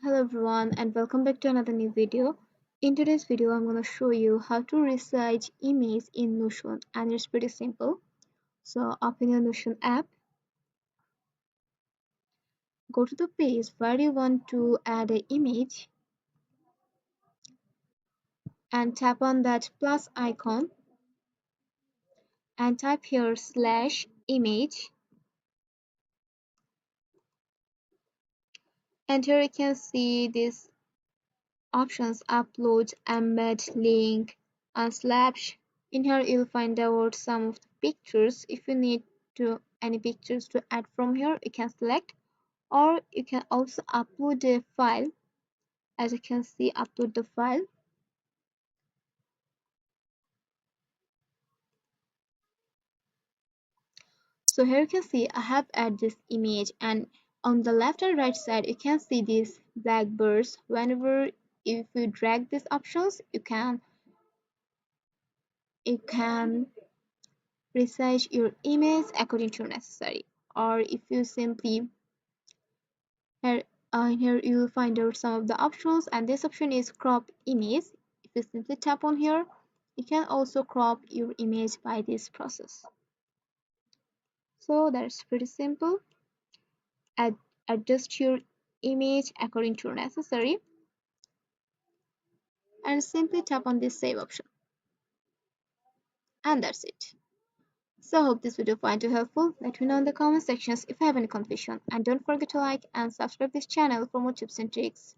Hello everyone and welcome back to another new video. In today's video I'm going to show you how to resize image in Notion and it's pretty simple. So open your Notion app, go to the page where you want to add an image and tap on that plus icon and type here slash image, and here you can see these options: upload, embed, link, and slash. In here you'll find out some of the pictures. If you need to any pictures to add from here, you can select, or you can also upload a file. As you can see, upload the file. So here you can see I have added this image, and on the left and right side you can see these black birds. Whenever if you drag these options, you can resize your image according to necessary, or if you simply here here you will find out some of the options, and this option is crop image. If you simply tap on here, you can also crop your image by this process. So that's pretty simple. Add, adjust your image according to necessary and simply tap on this save option, and that's it. So I hope this video find you helpful. Let me know in the comment sections if you have any confusion, and don't forget to like and subscribe this channel for more tips and tricks.